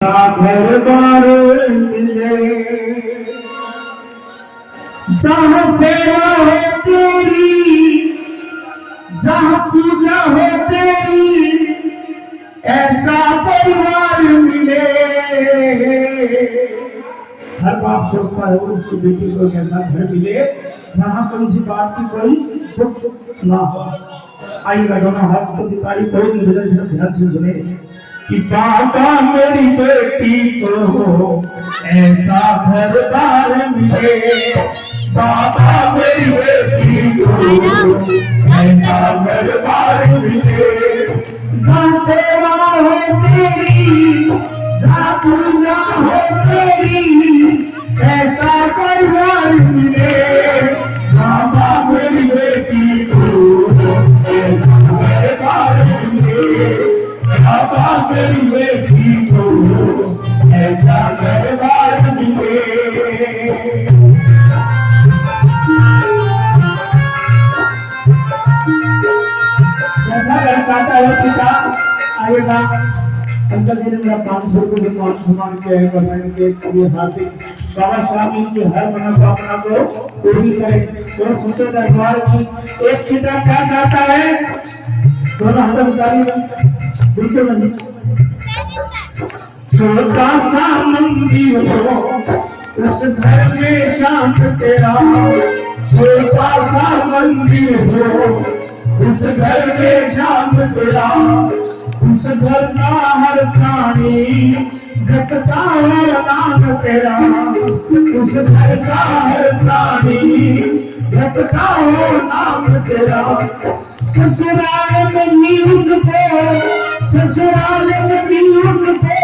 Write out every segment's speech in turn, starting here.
घर बार मिले जहाँ सेवा हो तेरी, जहाँ पूजा हो तेरी, ऐसा परिवार मिले। हर बाप सोचता है उसकी बेटी को ऐसा घर मिले जहाँ किसी बात की कोई दुख ना हो। आइएगा दोनों हाथ को दिखाई कोई वजह से ध्यान से सुने कि बाबा मेरी बेटी को ऐसा घरदार मिले, बाबा मेरी बेटी को ऐसा घरदार मिले, जहाँ सेवा हो तेरी, जहाँ पूजा हो तेरी, ऐसा परिवार मिले। बाबा मेरी बेटी को ऐसा घरदार मिले, बाबा मेरी बेटी को ऐसा घरदार मिले। ऐसा घर चाहता है पिता आएगा। अंकल जी ने मेरा 500 रुपये मान सम्मान किया है बताने के लिए हार्दिक बाबा स्वामी की हर मनोकामना को पूरी करें। और सच्चे दरबार की एक पिता क्या चाहता है, दोनों हाथ उतारिए बिल्कुल नहीं। छोटा सा मंदिर हो उस घर में शांत तेरा, छोटा सा मंदिर हो उस घर में शांत तेरा, उस घर का हर प्राणी जपता है नाम तेरा, उस घर का हर प्राणी जपता हो नाम तेरा। ससुराल में भी उसको, ससुराल में भी उसको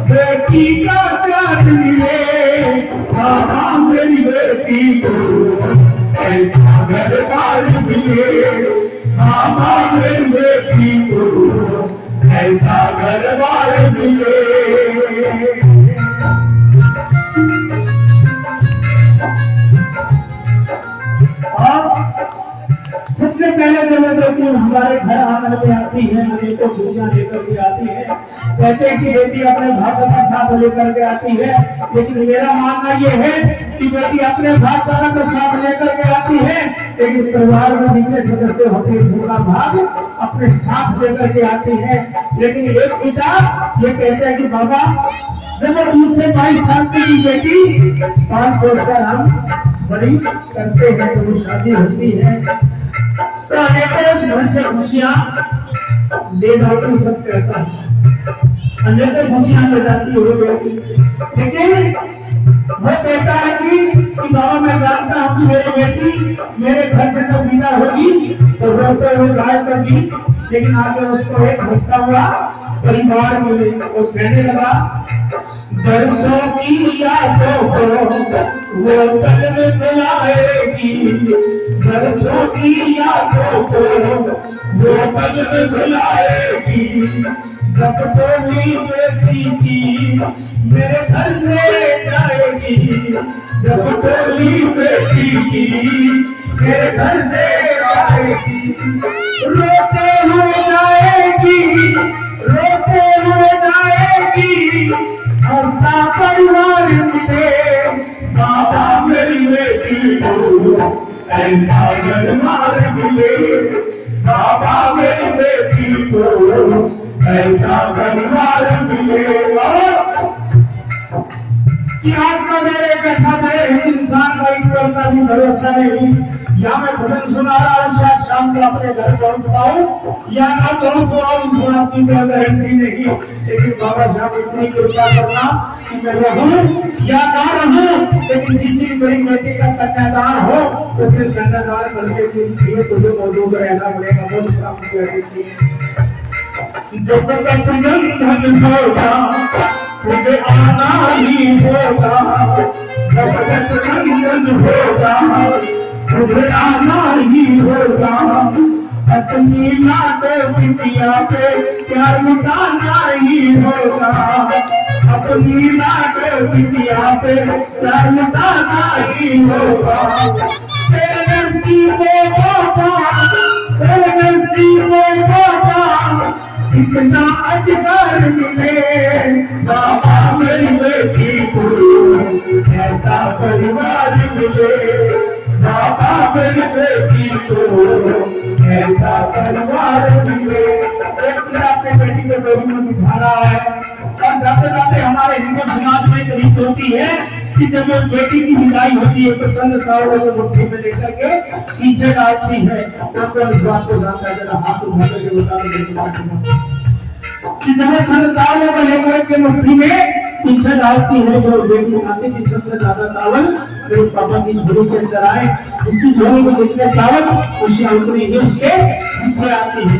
बेटी का प्यार मिले। बाबा मेरी बेटी को ऐसा घरदार मिले, बाबा मेरी बेटी को ऐसा घरदार मिले। सबसे पहले जब बेटी हमारे घर आंगन में आती है, अनेकों खुशियां लेकर के आती है। कहते हैं कि बेटी अपने भाग्य का साथ लेकर के आती है, लेकिन मेरा मानना यह है कि बेटी अपने भाग्य का साथ लेकर के आती है, लेकिन परिवार में जितने सदस्य होते हैं सबका भाग अपने साथ लेकर के आती है। लेकिन एक पिता ये कहते हैं कि बाबा जब 20 से 22 साल की बेटी 5 वर्ष का हम बड़ी करते हैं तो वो शादी होती है तो अनेकों घर से खुशियां ले जाकर सब कहता है, अनेकों खुशियां ले जाती है वो बेटी। लेकिन वो कहता है कि बाबा मैं जानता हूँ कि मेरी बेटी मेरे घर से जब विदा होगी तो रोते हुए गायेगी, लेकिन आगे उसको एक हंसता हुआ परिवार मिले। वो कहने लगा बरसों की यादों को वो पल में बुलाएगी, बरसों की यादों को वो पल में बुलाएगी, जब बोली बेटी की मेरे घर से जाएगी, जब बोली बेटी की मेरे घर से जाएगी। रोते हुए जाएगी, रोते हुए जाएगी, हंसता परिवार मिले। बाबा मेरी बेटी को ऐसा घरदार मिले, बाबा मेरी बेटी को ऐसा घरदार मिले। कि आज का मेरे एक ऐसा इंसान का ईश्वर का भी भरोसा नहीं, या मैं भजन सुना रहा हूँ शायद शाम को अपने घर पहुंच पाऊं या ना पहुंच पाऊं, इस बात की कोई गारंटी नहीं। लेकिन बाबा साहब इतनी कृपा करना कि मैं रहूं या ना रहूं, लेकिन जिस दिन मेरी बेटी का कन्यादान हो तो फिर कन्यादान करके फिर तुझे मौजूद रहना पड़ेगा। बोल शाम जो धन होगा तुझे आना ही होगा, जब नंदन होगा तुझे आना ही होगा, अपनी लाडो बिटिया पे प्यार लुटाना ही होगा, अपनी लाडो बिटिया पे प्यार लुटाना ही होगा। तेरे नसीबों का नसीबों का इतना अधिकार मिले, बाबा मेरी बेटी को ऐसा परिवार मिले, बाबा मेरी बेटी को ऐसा परिवार मिले। अपने बेटी को डोली में बिठा रहा है और जाते जाते हमारे हिंदू समाज में एक रीत होती है कि जब उस बेटी की विदाई होती है तो चंद चावलों को मुट्ठी में लेकर के पीछे डालती है। तो इस बात को जानता है, जरा हाथ उठा करके बता दो कि जब चंद चावलों को लेकर के मुट्ठी में पीछे डालती है तो बेटी चाहती कि सबसे ज्यादा चावल मेरे पापा की झोली के अंदर आए, जिसकी झोली में जितने चावल उससे उतनी ही उसके हिस्से आती है।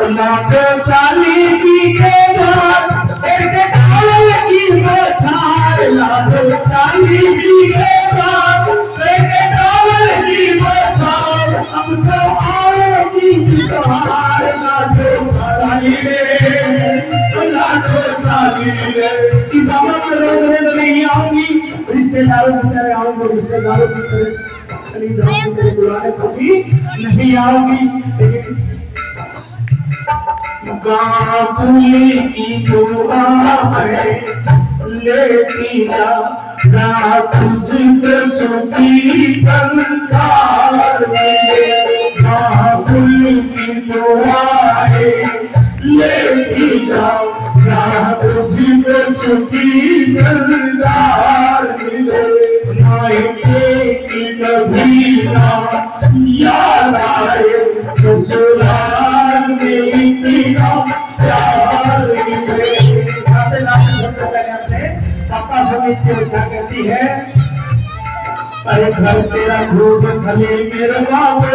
लाडो चाली की के बाद एक चावल की बौछार, लाडो चाली की के बाद एक चावल की बौछार, अब तो आएगी त्योहार। लाडो चाली रे, लाडो चाली रे, कि बाबा के रोज नहीं आऊंगी, रिश्तेदारों की तरह आऊंगी, रिश्तेदारों की तरह खरीदारों के बुलाने को भी नहीं आऊंगी। लेकिन गाँव की दुआ है लेती जा तुझको सुखी संसार में, गाँव की दुआ है लेती जा तुझको सुखी संसार में। मायके की कभी ना याद आए, ससुराल में इतना प्यार मिले। पापा समिति के उठा कहती है, अरे घर तेरा भूख भले मेरे बाबू,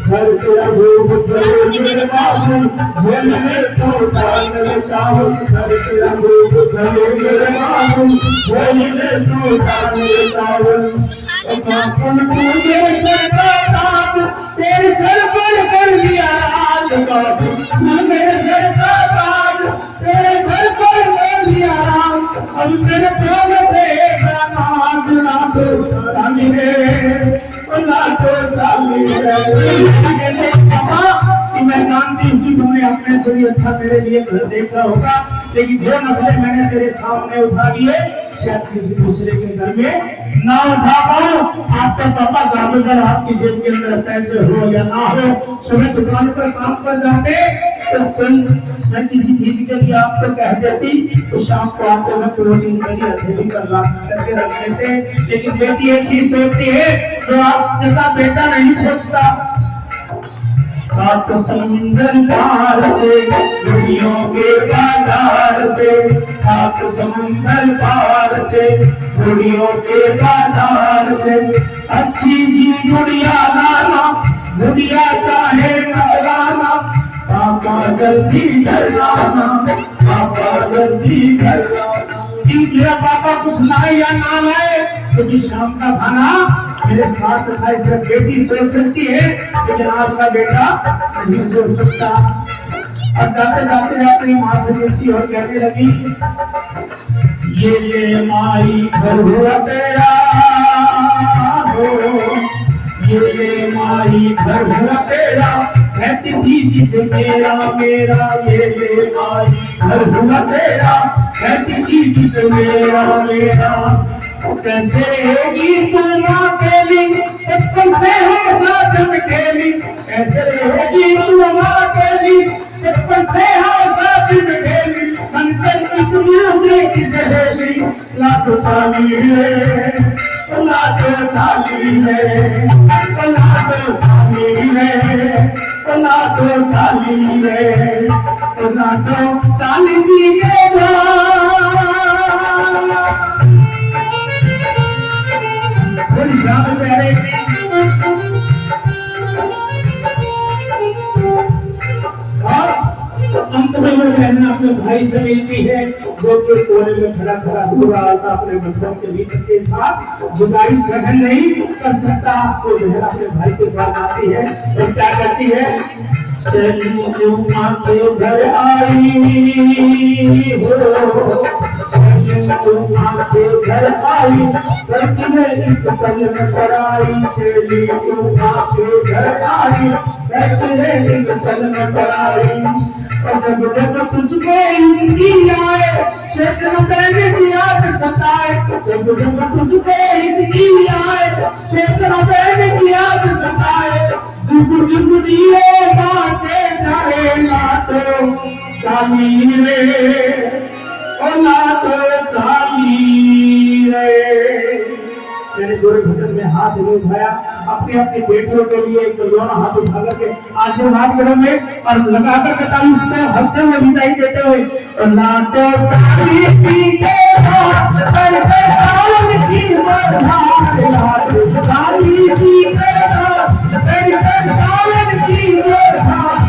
घर तेरा भूख भले मेरे बाबू, झोल में तो डाल चावल, घर तेरा भूख भले मेरे बाबू, झोल में तो डाल चावल। तेरे सर का ताज तेरे सर पर कर दिया राज, मेरे सर का ताज तेरे सर पर कर दिया राज, अब तेरे प्रेम से नाज लाडो चाली रे, लाडो चाली रे। मैं जानती हूँ कि तुमने अपने से भी अच्छा मेरे लिए घर देखा होगा, लेकिन जो नखरे मैंने तेरे सामने उठा लिए शायद किसी दूसरे के घर में ना उठा पाओ। आपका पापा ज्यादातर आपकी जेब के अंदर पैसे हो या ना हो, सुबह दुकान पर काम पर जाते तो मैं किसी चीज के लिए आपको कह देती तो शाम को आते वक्त रोटी मेरी हथेली पर रख करके रख देते। लेकिन बेटी एक चीज सोचती है जो आप जगह बेटा नहीं सोचता। सात समुंदर पार से दुनियों के बाजार से, सात समुंदर पार से दुनियों के बाजार से, अच्छी जी गुड़िया लाना, गुड़िया चाहे नजराना, पापा जल्दी घर लाना, पापा जल्दी घर लाना। मेरा पापा कुछ लाए या ना लाए, क्योंकि शाम का खाना मेरे साथ खाए सिर्फ बेटी सोच सकती है, लेकिन आज का बेटा नहीं सोच सकता। और जाते जाते जाते माँ से मिलती और कहने लगी, ये ले माई घर हुआ तेरा हो, ये ले माई घर हुआ तेरा, कहती थी जिसे मेरा मेरा, ये ले माई घर हुआ तेरा, कहती थी जिसे मेरा मेरा। कैसे रहेगी तू माँ अकेली, बचपन से हम साथ में खेली, कैसे रहेगी तू माँ अकेली, बचपन से हम साथ में खेली, बनकर मुझे की सहेली। लाडो चाली रे, लाडो चाली रे, लाडो चाली रे, लाडो चाली रे, लाडो चाली दी प्यारे अंत में वो बहन अपने भाई से मिलती है जो कि कोने में खड़ा खड़ा हो रहा था अपने बचपन के मित्र के साथ। जुदाई सहन नहीं कर सकता तो बहन अपने भाई के पास आती है और क्या कहती है, चली जो माँ के घर आई हो, तुम आके घर आई करती है एक पल में पराई चली तुम आके घर आई करती है एक पल में पराई और जब जब तुझको इतनी आए क्षेत्र में की याद सताए जब जब तुझको इतनी आए क्षेत्र में की याद सताए जुग जुग जियो बाटे जाए लाटो चाली रे ओ लाटो चाली रे। मैंने पूरे भजन में हाथ नहीं उठाया अपने अपने बेटियों के लिए एक दोनों हाथ उठा करके आशीर्वाद करोगे और लगा करके ताली से हंसते हुए विदाई देते हुए और लाटो चाली के साथ करके सावन की बरसात लाटो चाली के साथ करके सावन की बरसात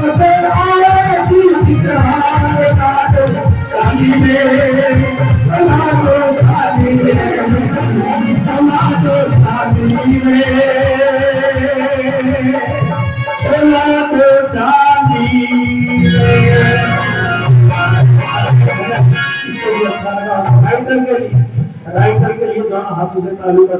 सबसे आए की चढ़ाए लाटो चाली रे लाटो चाली रे लाटो चाली रे लाटो चाली रे। राइटर के लिए दोनों हाथों से ताली कर